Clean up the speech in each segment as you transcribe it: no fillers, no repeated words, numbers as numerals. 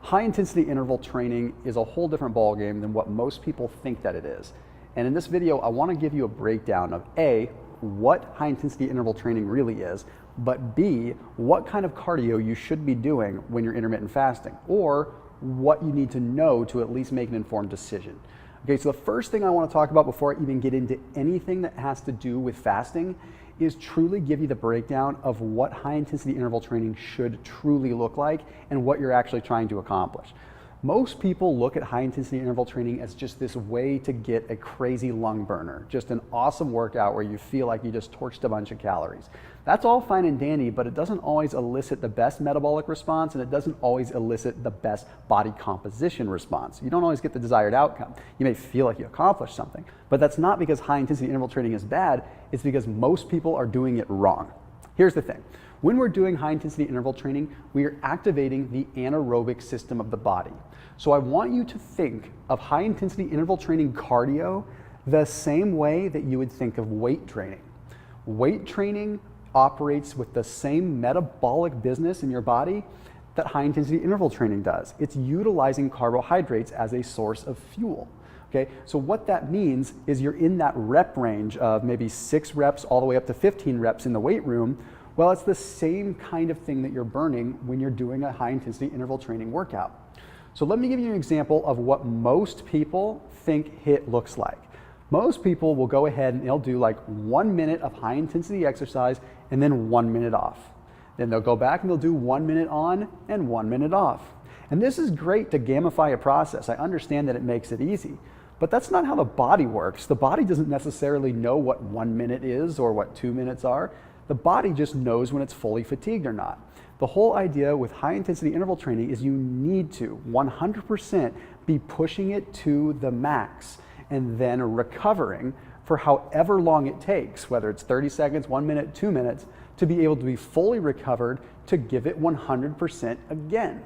High intensity interval training is a whole different ballgame than what most people think that it is. And in this video, I want to give you a breakdown of A, what high intensity interval training really is, but B, what kind of cardio you should be doing when you're intermittent fasting, or what you need to know to at least make an informed decision. Okay, so the first thing I want to talk about before I even get into anything that has to do with fasting is truly give you the breakdown of what high intensity interval training should truly look like and what you're actually trying to accomplish. Most people look at high intensity interval training as just this way to get a crazy lung burner, just an awesome workout where you feel like you just torched a bunch of calories. That's all fine and dandy, but it doesn't always elicit the best metabolic response, and it doesn't always elicit the best body composition response. You don't always get the desired outcome. You may feel like you accomplished something, but that's not because high intensity interval training is bad, it's because most people are doing it wrong. Here's the thing. When we're doing high intensity interval training, we are activating the anaerobic system of the body. So I want you to think of high intensity interval training cardio the same way that you would think of weight training. Weight training operates with the same metabolic business in your body that high intensity interval training does. It's utilizing carbohydrates as a source of fuel. Okay, so what that means is you're in that rep range of maybe 6 reps all the way up to 15 reps in the weight room. Well, it's the same kind of thing that you're burning when you're doing a high intensity interval training workout. So let me give you an example of what most people think HIIT looks like. Most people will go ahead and they'll do like 1 minute of high intensity exercise and then 1 minute off. Then they'll go back and they'll do 1 minute on and 1 minute off. And this is great to gamify a process. I understand that it makes it easy, but that's not how the body works. The body doesn't necessarily know what 1 minute is or what 2 minutes are. The body just knows when it's fully fatigued or not. The whole idea with high intensity interval training is you need to 100% be pushing it to the max and then recovering for however long it takes, whether it's 30 seconds, 1 minute, 2 minutes, to be able to be fully recovered to give it 100% again.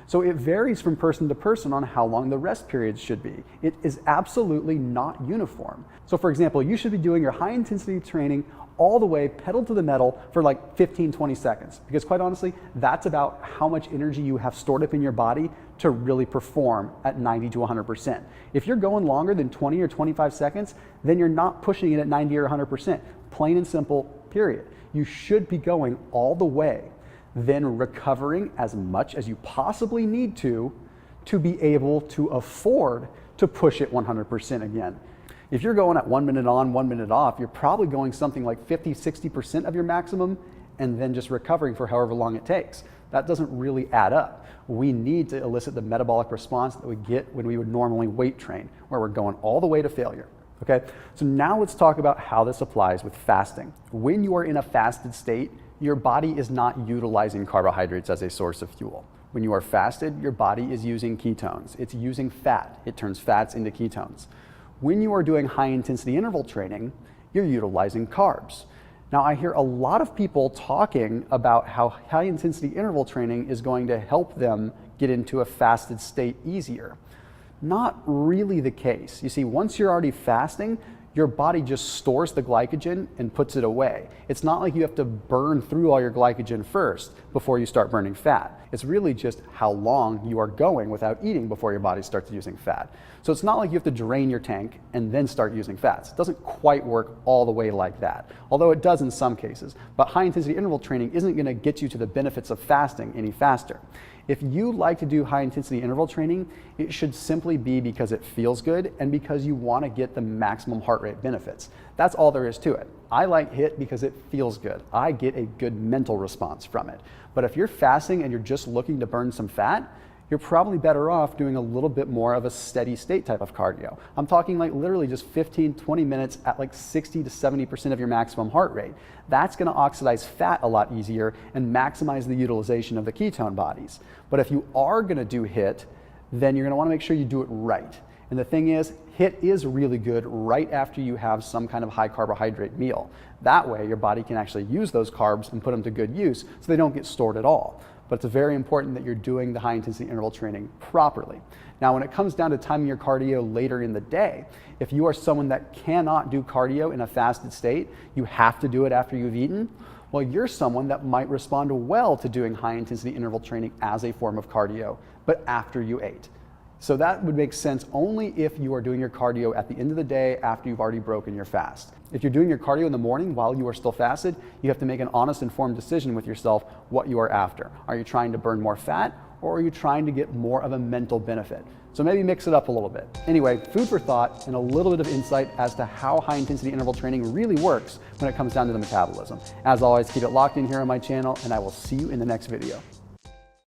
So it varies from person to person on how long the rest periods should be. It is absolutely not uniform. So for example, you should be doing your high intensity training all the way pedal to the metal for like 15, 20 seconds. Because quite honestly, that's about how much energy you have stored up in your body to really perform at 90 to 100%. If you're going longer than 20 or 25 seconds, then you're not pushing it at 90 or 100%. Plain and simple, period. You should be going all the way, then recovering as much as you possibly need to be able to afford to push it 100% again. If you're going at 1 minute on, 1 minute off, you're probably going something like 50, 60% of your maximum and then just recovering for however long it takes. That doesn't really add up. We need to elicit the metabolic response that we get when we would normally weight train, where we're going all the way to failure. Okay, so now let's talk about how this applies with fasting. When you are in a fasted state, your body is not utilizing carbohydrates as a source of fuel. When you are fasted, your body is using ketones. It's using fat. It turns fats into ketones. When you are doing high intensity interval training, you're utilizing carbs. Now, I hear a lot of people talking about how high intensity interval training is going to help them get into a fasted state easier. Not really the case. You see, once you're already fasting, your body just stores the glycogen and puts it away. It's not like you have to burn through all your glycogen first before you start burning fat. It's really just how long you are going without eating before your body starts using fat. So it's not like you have to drain your tank and then start using fats. It doesn't quite work all the way like that, although it does in some cases. But high intensity interval training isn't going to get you to the benefits of fasting any faster. If you like to do high intensity interval training, it should simply be because it feels good and because you want to get the maximum heart rate benefits. That's all there is to it. I like HIIT because it feels good. I get a good mental response from it. But if you're fasting and you're just looking to burn some fat, you're probably better off doing a little bit more of a steady state type of cardio. I'm talking like literally just 15, 20 minutes at like 60 to 70% of your maximum heart rate. That's gonna oxidize fat a lot easier and maximize the utilization of the ketone bodies. But if you are gonna do HIIT, then you're gonna wanna make sure you do it right. And the thing is, HIIT is really good right after you have some kind of high carbohydrate meal. That way your body can actually use those carbs and put them to good use so they don't get stored at all. But it's very important that you're doing the high intensity interval training properly. Now, when it comes down to timing your cardio later in the day, if you are someone that cannot do cardio in a fasted state, you have to do it after you've eaten, well, you're someone that might respond well to doing high intensity interval training as a form of cardio. but after you ate. So that would make sense only if you are doing your cardio at the end of the day after you've already broken your fast. If you're doing your cardio in the morning while you are still fasted, you have to make an honest, informed decision with yourself what you are after. Are you trying to burn more fat, or are you trying to get more of a mental benefit? So maybe mix it up a little bit. Anyway, food for thought and a little bit of insight as to how high intensity interval training really works when it comes down to the metabolism. As always, keep it locked in here on my channel, and I will see you in the next video.